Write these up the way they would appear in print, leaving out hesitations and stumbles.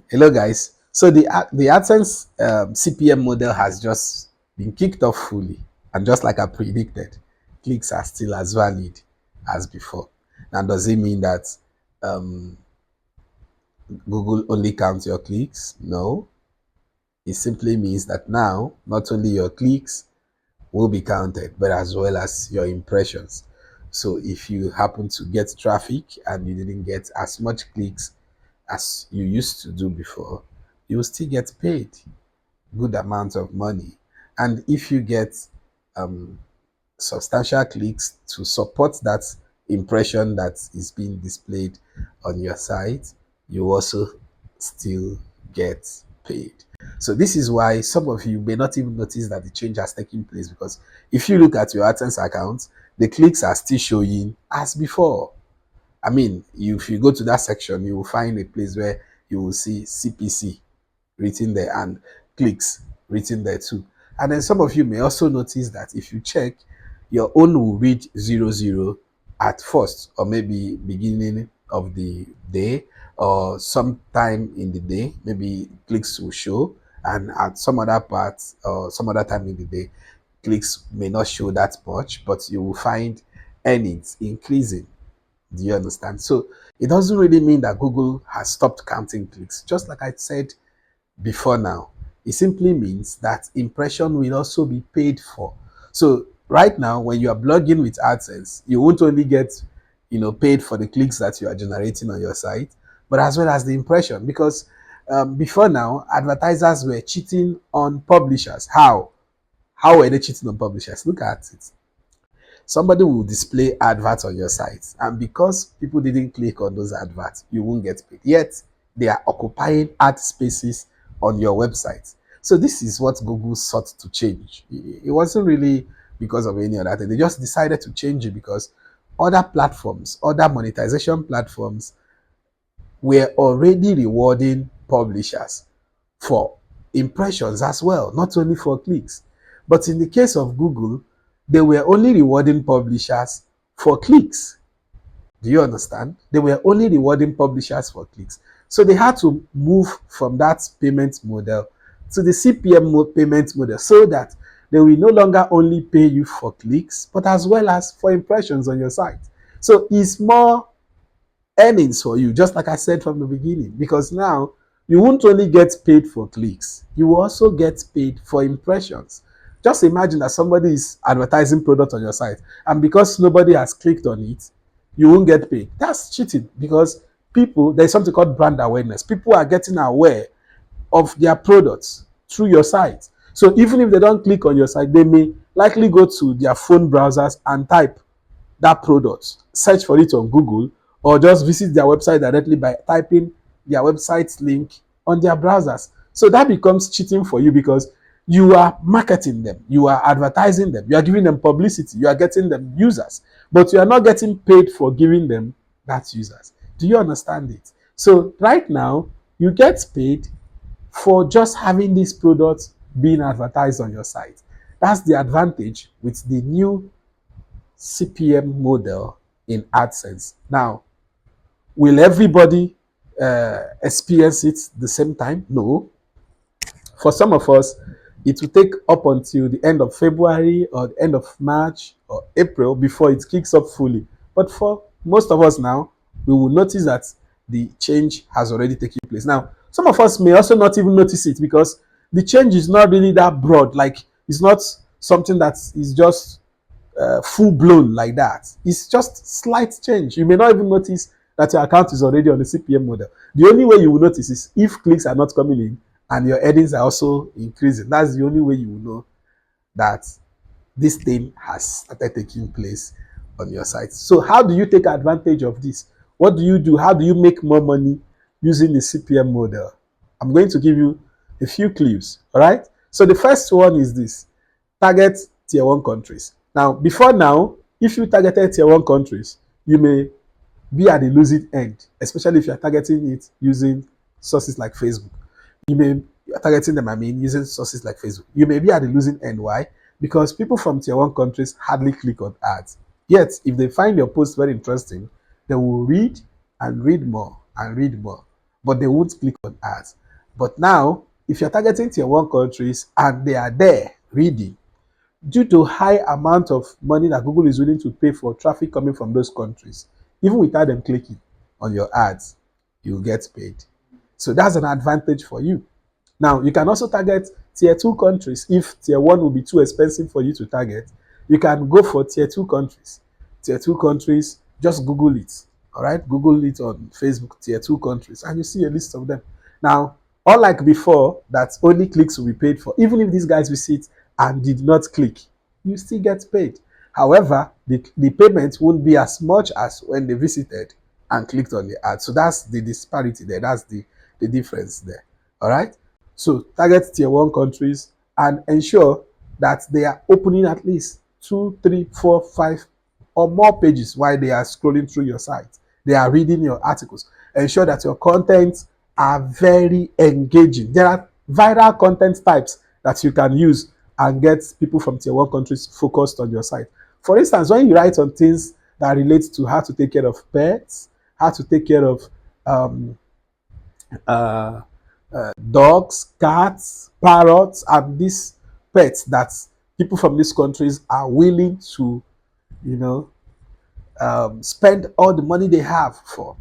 Hello, guys. So the Adsense CPM model has just been kicked off fully, and just like I predicted, clicks are still as valid as before. Now, does it mean that um, Google only counts your clicks? No. It simply means that now not only your clicks will be counted, but as well as your impressions. So if you happen to get traffic and you didn't get as much clicks as you used to do before, you will still get paid good amount of money. And if you get um, substantial clicks to support that impression that is being displayed on your site, you also still get paid. So this is why some of you may not even notice that the change has taken place, because if you look at your AdSense account, the clicks are still showing as before. I mean, if you go to that section, you will find a place where you will see CPC written there and clicks written there too. And then some of you may also notice that if you check, your own will read 00 at first, or maybe beginning of the day, or sometime in the day, maybe clicks will show, and at some other part or some other time in the day, clicks may not show that much, but you will find earnings increasing. Do you understand? So it doesn't really mean that Google has stopped counting clicks. Just like I said before now, it simply means that impression will also be paid for. So right now, when you are blogging with AdSense, you won't only get paid for the clicks that you are generating on your site, but as well as the impression. Because before now, advertisers were cheating on publishers. How were they cheating on publishers? Look at it. Somebody will display adverts on your site, and because people didn't click on those adverts, you won't get paid. Yet they are occupying ad spaces on your website. So this is what Google sought to change. It wasn't really because of any other thing. They just decided to change it because other platforms, other monetization platforms, were already rewarding publishers for impressions as well, not only for clicks. But in the case of Google, they were only rewarding publishers for clicks. Do you understand? They were only rewarding publishers for clicks. So they had to move from that payment model to the CPM payment model, so that they will no longer only pay you for clicks, but as well as for impressions on your site. So it's more earnings for you, just like I said from the beginning, because now you won't only get paid for clicks, you will also get paid for impressions. Just imagine that somebody is advertising product on your site, and because nobody has clicked on it, you won't get paid. That's cheating, because there's something called brand awareness. People are getting aware of their products through your site. So even if they don't click on your site, they may likely go to their phone browsers and type that product, search for it on Google, or just visit their website directly by typing their website link on their browsers. So that becomes cheating for you, because you are marketing them, you are advertising them, you are giving them publicity, you are getting them users, but you are not getting paid for giving them that users. Do you understand it? So right now, you get paid for just having these products being advertised on your site. That's the advantage with the new CPM model in AdSense. Now, will everybody experience it the same time? No. For some of us, it will take up until the end of February or the end of March or April before it kicks up fully. But for most of us now, we will notice that the change has already taken place. Now, some of us may also not even notice it, because the change is not really that broad. Like, it's not something that is just full blown like that. It's just slight change. You may not even notice that your account is already on the CPM model. The only way you will notice is if clicks are not coming in and your earnings are also increasing. That's the only way you will know that this thing has started taking place on your site. So how do you take advantage of this? What do you do? How do you make more money using the CPM model? I'm going to give you a few clues. All right. So the first one is this: target tier 1 countries. Now, before now, if you targeted tier 1 countries, you may be at the losing end, especially if you're targeting it using sources like Facebook. You're targeting them, using sources like Facebook. You may be at the losing end. Why? Because people from tier 1 countries hardly click on ads. Yet, if they find your post very interesting, they will read and read more and read more. but they won't click on ads. But now, if you're targeting tier one countries and they are there reading, due to high amount of money that Google is willing to pay for traffic coming from those countries, even without them clicking on your ads, you get paid. So that's an advantage for you. Now, you can also target tier two countries. If tier one will be too expensive for you to target, you can go for tier two countries. Tier two countries, just Google it. All right, Google it on Facebook, tier two countries, and you see a list of them. Now, unlike before, that only clicks will be paid for, even if these guys visit and did not click, you still get paid. However, the payment won't be as much as when they visited and clicked on the ad. So that's the disparity there. That's the difference there. All right. So target tier one countries and ensure that they are opening at least 2, 3, 4, 5 or more pages while they are scrolling through your site. They are reading your articles. Ensure that your content are very engaging. There are viral content types that you can use and get people from tier one countries focused on your site. For instance, when you write on things that relate to how to take care of pets, how to take care of uh, dogs, cats, parrots, and these pets that people from these countries are willing to, you know, spend all the money they have for,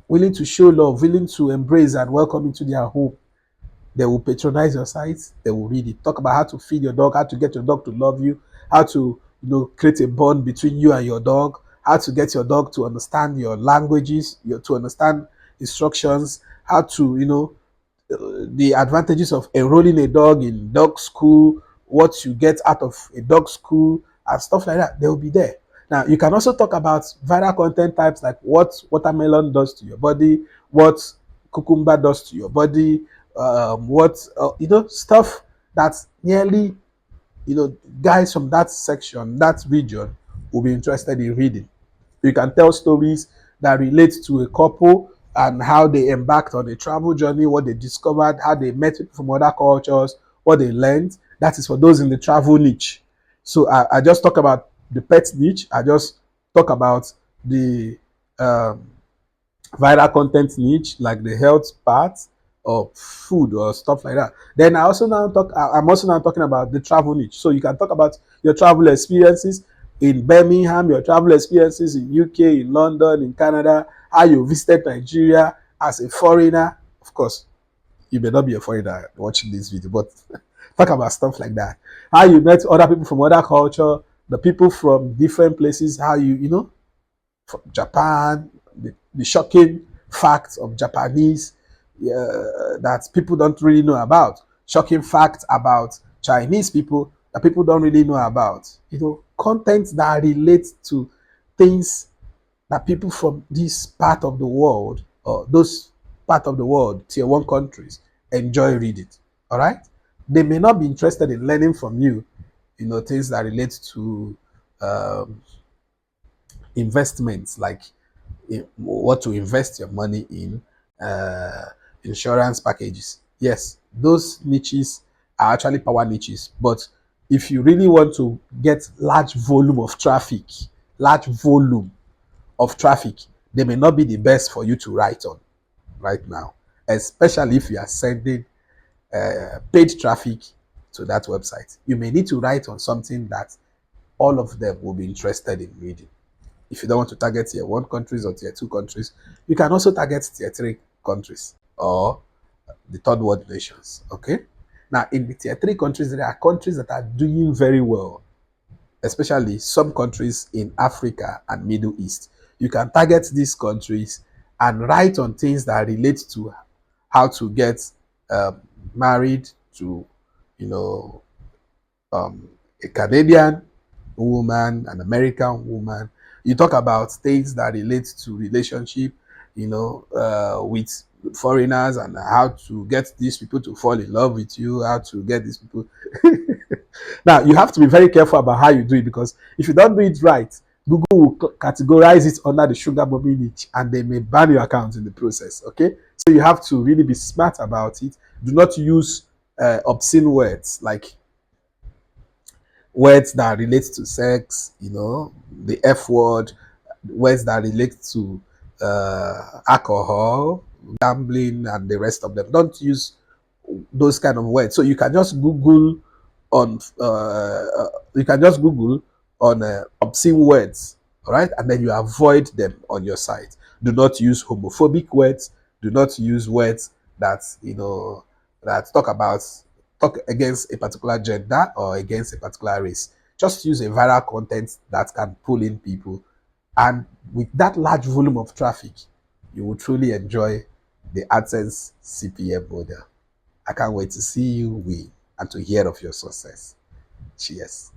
willing to show love, willing to embrace and welcome into their home. They will patronize your site. They will read it. Talk about how to feed your dog, how to get your dog to love you, how to create a bond between you and your dog, how to get your dog to understand your languages, to understand instructions, how to the advantages of enrolling a dog in dog school, what you get out of a dog school, and stuff like that. They will be there. Now, you can also talk about viral content types like what watermelon does to your body, what cucumber does to your body, what, stuff that's nearly, guys from that section, that region will be interested in reading. You can tell stories that relate to a couple and how they embarked on a travel journey, what they discovered, how they met people from other cultures, what they learned. That is for those in the travel niche. So I just talk about the pet niche. I just talk about the viral content niche, like the health part or food or stuff like that. Then I'm also now talking about the travel niche. So you can talk about your travel experiences in Birmingham, your travel experiences in UK, in London, in Canada, how you visited Nigeria as a foreigner. Of course, you may not be a foreigner watching this video, but talk about stuff like that. How you met other people from other culture, the people from different places, how from Japan, the shocking facts of Japanese that people don't really know about, shocking facts about Chinese people that people don't really know about. Content that relates to things that people from this part of the world or those part of the world, tier one countries, enjoy reading. All right? They may not be interested in learning from you, things that relate to um, investments, like what to invest your money in, uh, insurance packages. Yes, those niches are actually power niches. But if you really want to get large volume of traffic, they may not be the best for you to write on right now, especially if you are sending paid traffic to that website. You may need to write on something that all of them will be interested in reading. If you don't want to target tier one countries or tier two countries, you can also target tier three countries or the third world nations. Okay. Now, in the tier three countries, there are countries that are doing very well, especially some countries in Africa and Middle East. You can target these countries and write on things that relate to how to get um, married to, you know, a Canadian woman, an American woman. You talk about things that relate to relationship, with foreigners and how to get these people to fall in love with you, how to get these people. Now, you have to be very careful about how you do it, because if you don't do it right, Google will categorize it under the sugar mommy niche and they may ban your account in the process. Okay. So you have to really be smart about it. Do not use obscene words like words that relate to sex, the F word, words that relate to alcohol, gambling and the rest of them. Don't use those kind of words. So you can just Google on obscene words, all right, and then you avoid them on your site. Do not use homophobic words. Do not use words that that talk against a particular gender or against a particular race. Just use a viral content that can pull in people, and with that large volume of traffic, you will truly enjoy the AdSense CPM model. I can't wait to see you win and to hear of your success. Cheers.